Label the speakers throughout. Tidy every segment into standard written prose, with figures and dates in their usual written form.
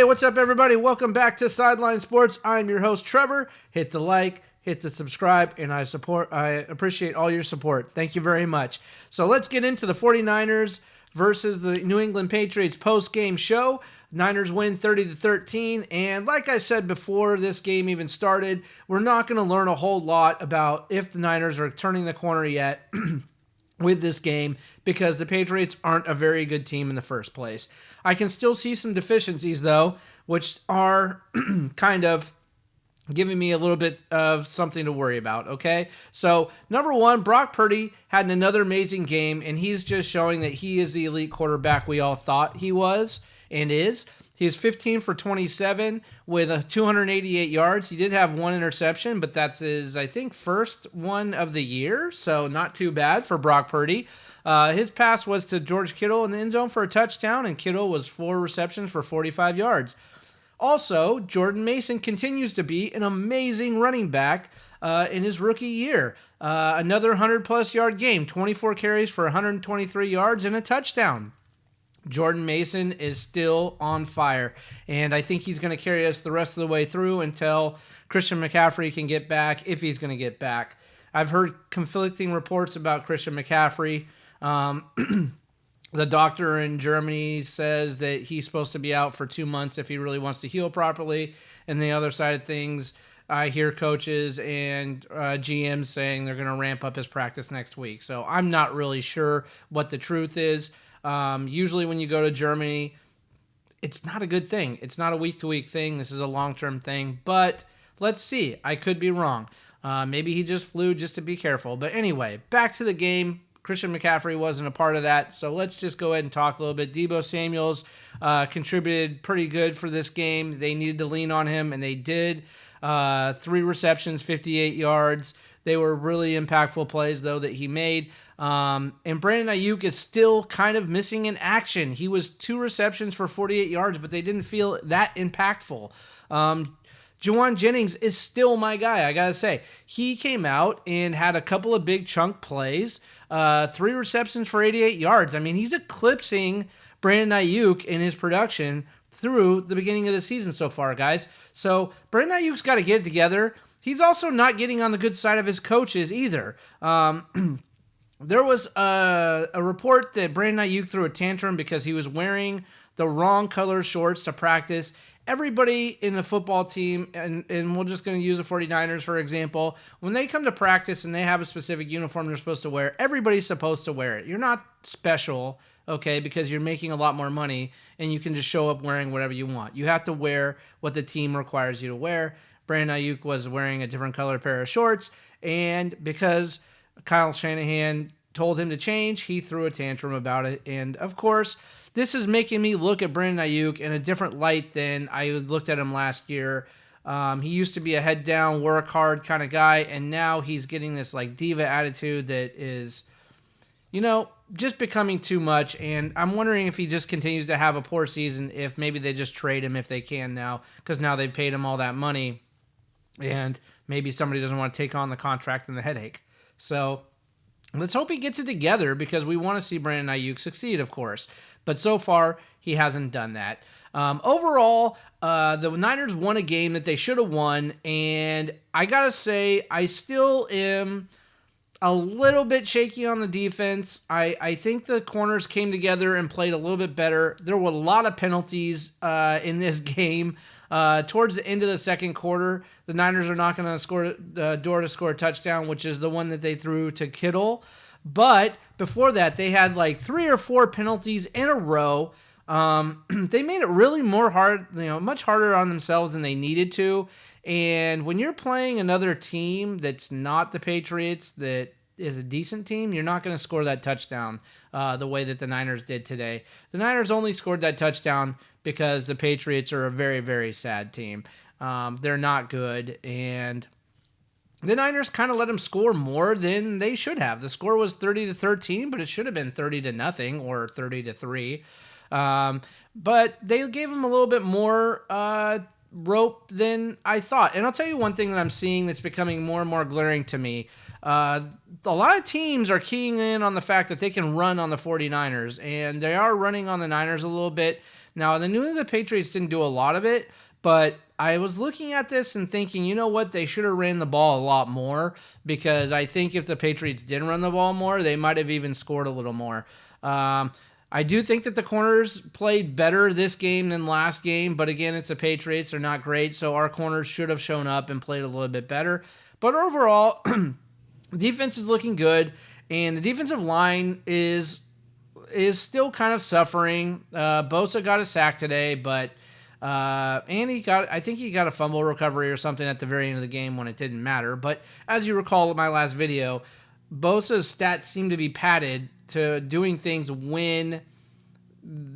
Speaker 1: what's up, everybody? Welcome back to Sideline Sports. I'm your host, Trevor. Hit the like, hit the subscribe, and I appreciate all your support. Thank you very much. So let's get into the 49ers versus the New England Patriots post-game show. Niners win 30-13, and like I said before this game even started, we're not going to learn a whole lot about if the Niners are turning the corner yet with this game because the Patriots aren't a very good team in the first place. I can still see some deficiencies, though, which are kind of giving me a little bit of something to worry about, okay? So, number one, Brock Purdy had another amazing game, and he's just showing that he is the elite quarterback we all thought he was and is. He was 15 for 27 with 288 yards. He did have one interception, but that's his, I think, first one of the year, so not too bad for Brock Purdy. His pass was to George Kittle in the end zone for a touchdown, and Kittle was 4 receptions for 45 yards. Also, Jordan Mason continues to be an amazing running back in his rookie year. Another 100-plus yard game, 24 carries for 123 yards and a touchdown. Jordan Mason is still on fire, and I think he's going to carry us the rest of the way through until Christian McCaffrey can get back, if he's going to get back. I've heard conflicting reports about Christian McCaffrey. The doctor in Germany says that he's supposed to be out for 2 months if he really wants to heal properly. And the other side of things, I hear coaches and GMs saying they're going to ramp up his practice next week. So I'm not really sure what the truth is. Usually when you go to Germany, it's not a good thing. It's not a week-to-week thing. This is a long-term thing. But let's see. I could be wrong. Maybe he just flew just to be careful. But anyway, back to the game. Christian McCaffrey wasn't a part of that, so let's just go ahead and talk a little bit. Deebo Samuels contributed pretty good for this game. They needed to lean on him, and they did. 3 receptions, 58 yards. They were really impactful plays, though, that he made. And Brandon Ayuk is still kind of missing in action. He was 2 receptions for 48 yards, but they didn't feel that impactful. Juwan Jennings is still my guy, I gotta say. He came out and had a couple of big chunk plays. 3 receptions for 88 yards. I mean, he's eclipsing Brandon Ayuk in his production through the beginning of the season so far, guys. So Brandon Ayuk's got to get it together. He's also not getting on the good side of his coaches either. There was a report that Brandon Ayuk threw a tantrum because he was wearing the wrong color shorts to practice. Everybody in the football team, and we're just going to use the 49ers, for example, when they come to practice and they have a specific uniform they're supposed to wear, everybody's supposed to wear it. You're not special, okay, because you're making a lot more money and you can just show up wearing whatever you want. You have to wear what the team requires you to wear. Brandon Ayuk was wearing a different color pair of shorts, and because Kyle Shanahan told him to change, he threw a tantrum about it. And, of course, this is making me look at Brandon Ayuk in a different light than I looked at him last year. He used to be a head down, work hard kind of guy, and now he's getting this like diva attitude that is, just becoming too much. And I'm wondering if he just continues to have a poor season, if maybe they just trade him if they can now, because now they've paid him all that money, and maybe somebody doesn't want to take on the contract and the headache. So let's hope he gets it together, because we want to see Brandon Ayuk succeed, of course. But so far, he hasn't done that. Overall, the Niners won a game that they should have won, and I got to say, I still am a little bit shaky on the defense. I think the corners came together and played a little bit better. There were a lot of penalties in this game. Towards the end of the second quarter, the Niners are knocking on the door to score a touchdown, which is the one that they threw to Kittle. But before that, they had like 3 or 4 penalties in a row. They made it really much harder on themselves than they needed to. And when you're playing another team that's not the Patriots, that is a decent team, you're not going to score that touchdown the way that the Niners did today. The Niners only scored that touchdown because the Patriots are a very, very sad team. They're not good, and the Niners kind of let them score more than they should have. The score was 30-13, but it should have been 30-0 or 30-3. But they gave them a little bit more rope than I thought. And I'll tell you one thing that I'm seeing that's becoming more and more glaring to me. A lot of teams are keying in on the fact that they can run on the 49ers, and they are running on the Niners a little bit. Now, the New England Patriots didn't do a lot of it, but I was looking at this and thinking, you know what, they should have ran the ball a lot more, because I think if the Patriots did run the ball more, they might have even scored a little more. I do think that the corners played better this game than last game, but again, it's the Patriots. They're not great, so our corners should have shown up and played a little bit better. But overall, defense is looking good, and the defensive line is still kind of suffering. Bosa got a sack today, but and I think he got a fumble recovery or something at the very end of the game when it didn't matter. But as you recall in my last video, Bosa's stats seem to be padded to doing things when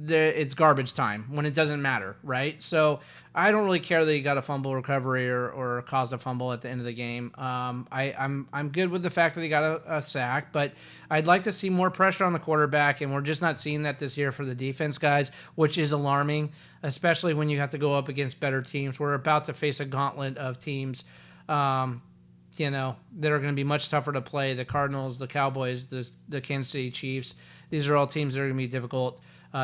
Speaker 1: it's garbage time, when it doesn't matter, right? So I don't really care that he got a fumble recovery or caused a fumble at the end of the game. I'm good with the fact that he got a sack, but I'd like to see more pressure on the quarterback, and we're just not seeing that this year for the defense, guys, which is alarming, especially when you have to go up against better teams. We're about to face a gauntlet of teams, that are going to be much tougher to play. The Cardinals, the Cowboys, the Kansas City Chiefs. These are all teams that are going to be difficult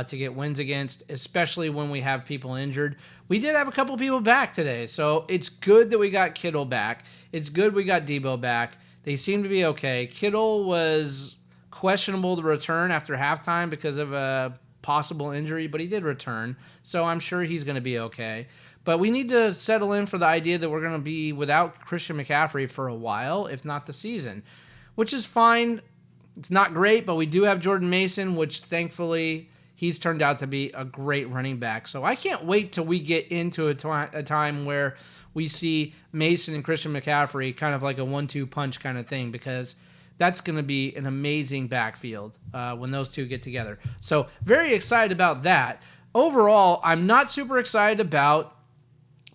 Speaker 1: to get wins against, especially when we have people injured. We did have a couple people back today, so it's good that we got Kittle back. It's good we got Debo back. They seem to be okay. Kittle was questionable to return after halftime because of a possible injury, but he did return, so I'm sure he's going to be okay. But we need to settle in for the idea that we're going to be without Christian McCaffrey for a while, if not the season, which is fine. It's not great, but we do have Jordan Mason, which thankfully he's turned out to be a great running back. So I can't wait till we get into a time where we see Mason and Christian McCaffrey kind of like a 1-2 punch kind of thing, because that's going to be an amazing backfield when those two get together. So very excited about that. Overall, I'm not super excited about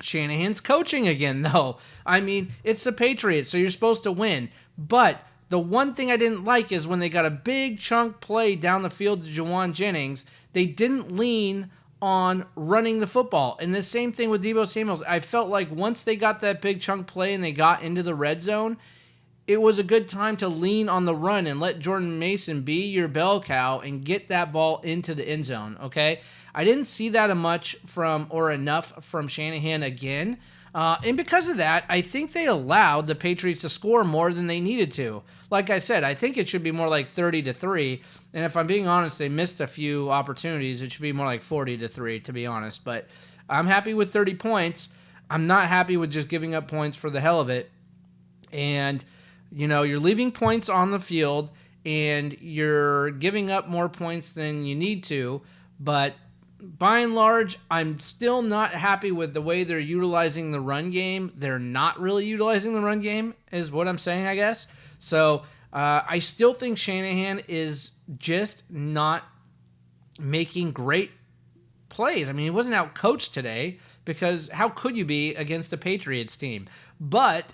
Speaker 1: Shanahan's coaching again, though. I mean, it's the Patriots, so you're supposed to win. But the one thing I didn't like is when they got a big chunk play down the field to Jawan Jennings, they didn't lean on running the football. And the same thing with Deebo Samuels. I felt like once they got that big chunk play and they got into the red zone, it was a good time to lean on the run and let Jordan Mason be your bell cow and get that ball into the end zone, okay? I didn't see that enough from Shanahan again. And because of that, I think they allowed the Patriots to score more than they needed to. Like I said, I think it should be more like 30-3. And if I'm being honest, they missed a few opportunities. It should be more like 40-3, to be honest. But I'm happy with 30 points. I'm not happy with just giving up points for the hell of it. And, you're leaving points on the field and you're giving up more points than you need to. But by and large, I'm still not happy with the way they're utilizing the run game. They're not really utilizing the run game, is what I'm saying, I guess. So I still think Shanahan is just not making great plays. I mean, he wasn't out-coached today, because how could you be against a Patriots team? But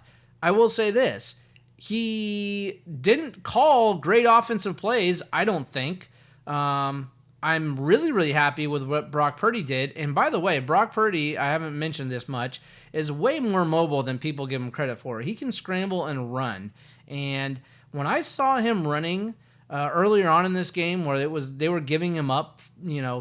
Speaker 1: I will say this. He didn't call great offensive plays, I don't think. I'm really, really happy with what Brock Purdy did. And by the way, Brock Purdy, I haven't mentioned this much, is way more mobile than people give him credit for. He can scramble and run. And when I saw him running earlier on in this game, where they were giving him up,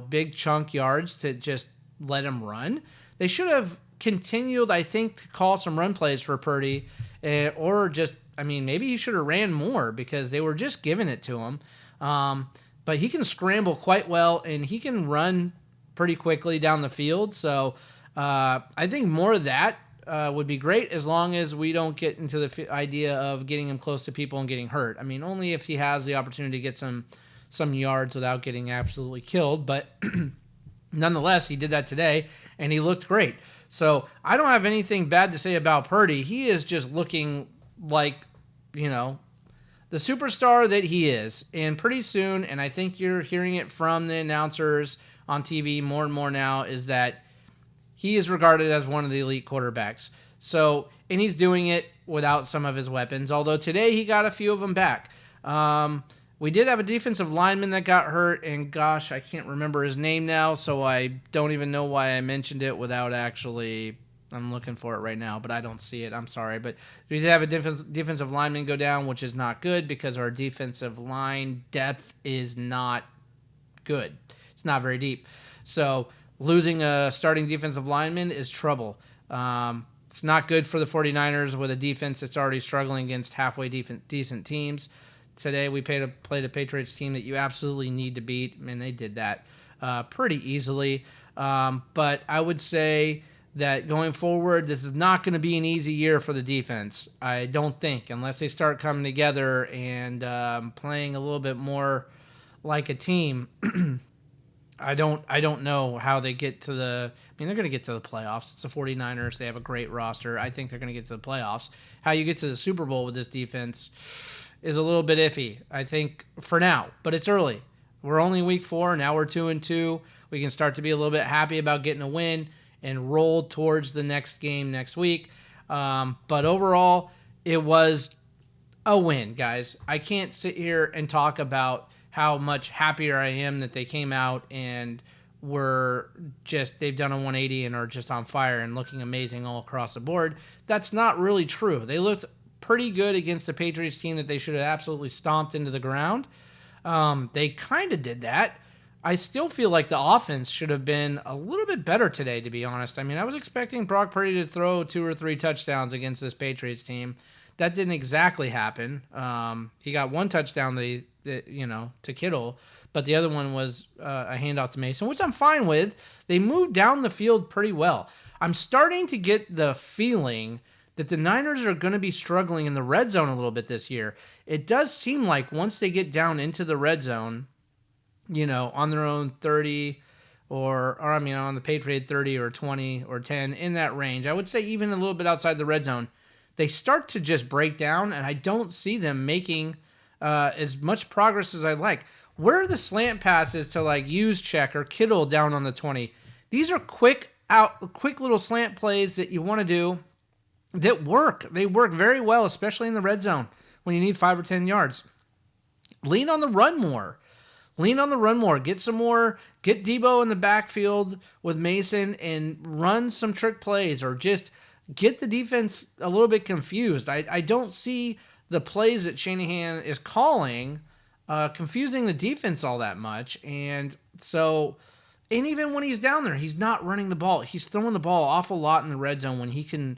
Speaker 1: big chunk yards to just let him run, they should have continued, I think, to call some run plays for Purdy, or just, maybe he should have ran more, because they were just giving it to him. But he can scramble quite well, and he can run pretty quickly down the field. So I think more of that would be great, as long as we don't get into the idea of getting him close to people and getting hurt. Only if he has the opportunity to get some yards without getting absolutely killed. But nonetheless, he did that today, and he looked great. So I don't have anything bad to say about Purdy. He is just looking like, the superstar that he is. And pretty soon, and I think you're hearing it from the announcers on TV more and more now, is that he is regarded as one of the elite quarterbacks. So, and he's doing it without some of his weapons, although today he got a few of them back. We did have a defensive lineman that got hurt, and gosh, I can't remember his name now, so I don't even know why I mentioned it without actually... I'm looking for it right now, but I don't see it. I'm sorry. But we did have a defensive lineman go down, which is not good, because our defensive line depth is not good. It's not very deep. So losing a starting defensive lineman is trouble. It's not good for the 49ers with a defense that's already struggling against halfway decent teams. Today we played a Patriots team that you absolutely need to beat, and they did that pretty easily. But I would say that going forward, this is not going to be an easy year for the defense. I don't think, unless they start coming together and playing a little bit more like a team. I don't know how they get to the. I mean, they're going to get to the playoffs. It's the 49ers. They have a great roster. I think they're going to get to the playoffs. How you get to the Super Bowl with this defense is a little bit iffy, I think, for now. But it's early. We're only week 4. Now we're 2-2. We can start to be a little bit happy about getting a win and roll towards the next game next week. But overall, it was a win, guys. I can't sit here and talk about how much happier I am that they came out and they've done a 180 and are just on fire and looking amazing all across the board. That's not really true. They looked pretty good against a Patriots team that they should have absolutely stomped into the ground. They kind of did that. I still feel like the offense should have been a little bit better today, to be honest. I mean, I was expecting Brock Purdy to throw 2 or 3 touchdowns against this Patriots team. That didn't exactly happen. He got 1 touchdown to Kittle, but the other one was a handoff to Mason, which I'm fine with. They moved down the field pretty well. I'm starting to get the feeling that the Niners are going to be struggling in the red zone a little bit this year. It does seem like once they get down into the red zone, on their own 30 or on the Patriot 30 or 20 or 10, in that range, I would say even a little bit outside the red zone, they start to just break down, and I don't see them making as much progress as I'd like. Where are the slant passes to use check or Kittle down on the 20? These are quick little slant plays that you want to do that work. They work very well, especially in the red zone when you need 5 or 10 yards. Lean on the run more. Get Debo in the backfield with Mason and run some trick plays, or just get the defense a little bit confused. I don't see the plays that Shanahan is calling confusing the defense all that much. And even when he's down there, he's not running the ball. He's throwing the ball an awful lot in the red zone when he can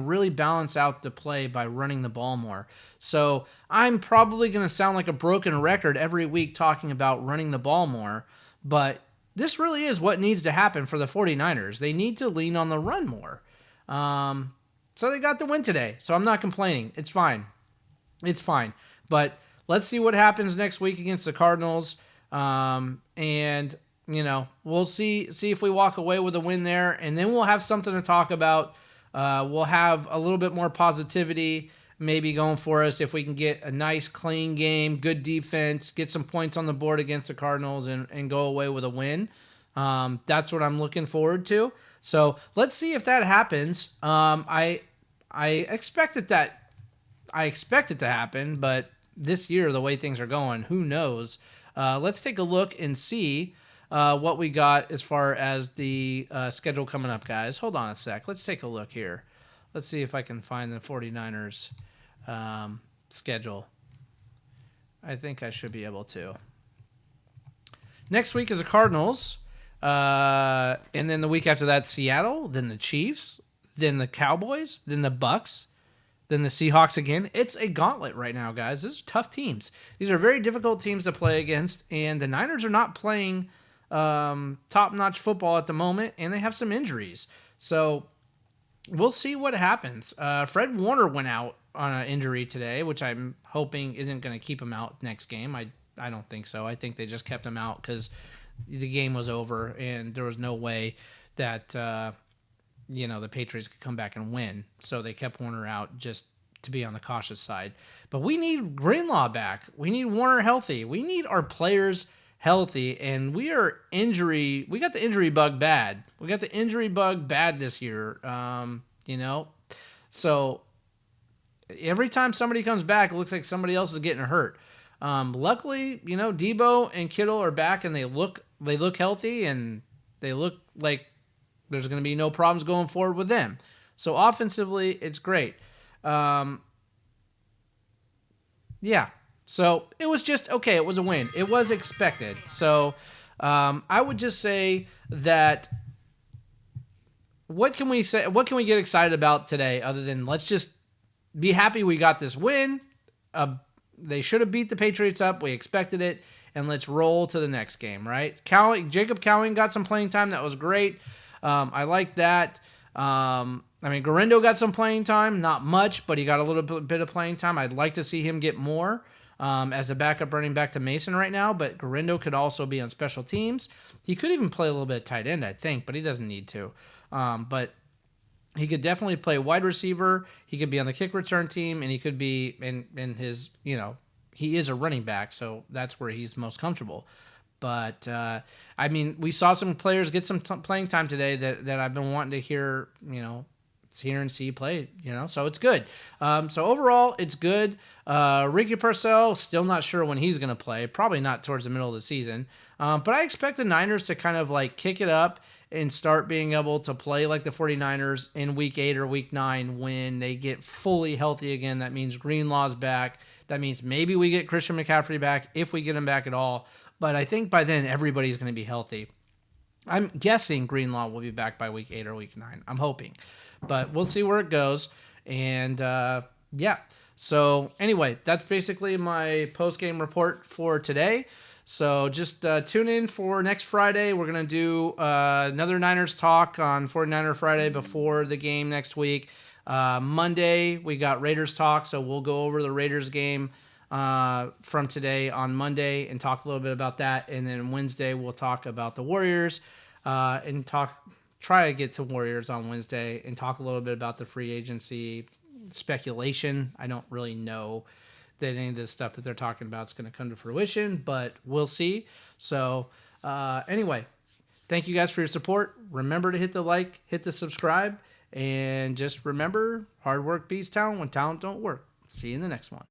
Speaker 1: really balance out the play by running the ball more. So I'm probably going to sound like a broken record every week talking about running the ball more, but this really is what needs to happen for the 49ers. They need to lean on the run more. So they got the win today, so I'm not complaining. It's fine. But let's see what happens next week against the Cardinals. And we'll see if we walk away with a win there, and then we'll have something to talk about. We'll have a little bit more positivity maybe going for us if we can get a nice, clean game, good defense, get some points on the board against the Cardinals, and go away with a win. That's what I'm looking forward to. So let's see if that happens. I expect it to happen, but this year, the way things are going, who knows? Let's take a look and see what we got as far as the schedule coming up, guys. Hold on a sec. Let's take a look here. Let's see if I can find the 49ers schedule. I think I should be able to. Next week is the Cardinals. And then the week after that, Seattle, then the Chiefs, then the Cowboys, then the Bucks, then the Seahawks again. It's a gauntlet right now, guys. These are tough teams. These are very difficult teams to play against, and the Niners are not playing top-notch football at the moment, and they have some injuries. So we'll see what happens. Fred Warner went out on an injury today, which I'm hoping isn't going to keep him out next game. I don't think so. I think they just kept him out because the game was over, and there was no way that the Patriots could come back and win. So they kept Warner out just to be on the cautious side. But we need Greenlaw back. We need Warner healthy. We need our players healthy, and we got the injury bug bad. We got the injury bug bad this year. So every time somebody comes back, it looks like somebody else is getting hurt. Luckily, Debo and Kittle are back, and they look healthy, and they look like there's going to be no problems going forward with them. So offensively, it's great. Yeah. So it was just okay. It was a win. It was expected. So I would just say that what can we say? What can we get excited about today other than let's just be happy we got this win? They should have beat the Patriots up. We expected it. And let's roll to the next game, right? Jacob Cowing got some playing time. That was great. I like that. Garindo got some playing time. Not much, but he got a little bit of playing time. I'd like to see him get more as the backup running back to Mason right now, but Garindo could also be on special teams. He could even play a little bit of tight end, I think, but he doesn't need to. But he could definitely play wide receiver. He could be on the kick return team, and he could be in his, he is a running back, so that's where he's most comfortable. But, we saw some players get some playing time today that I've been wanting to hear, hear and see play, so it's good. So overall, it's good. Ricky Purcell, still not sure when he's going to play. Probably not towards the middle of the season. But I expect the Niners to kind of like kick it up and start being able to play like the 49ers in week 8 or week 9 when they get fully healthy again. That means Greenlaw's back. That means maybe we get Christian McCaffrey back if we get him back at all. But I think by then everybody's going to be healthy. I'm guessing Greenlaw will be back by week 8 or week 9. I'm hoping. But we'll see where it goes. And yeah. So anyway, that's basically my post-game report for today. So just tune in for next Friday. We're going to do another Niners talk on 49er Friday before the game next week. Monday, we got Raiders talk, so we'll go over the Raiders game from today on Monday and talk a little bit about that. And then Wednesday, we'll talk about the Warriors and try to get to Warriors on Wednesday and talk a little bit about the free agency speculation. I don't really know that any of this stuff that they're talking about is going to come to fruition, but we'll see. So anyway, thank you guys for your support. Remember to hit the like, hit the subscribe, and just remember, hard work beats talent when talent don't work. See you in the next one.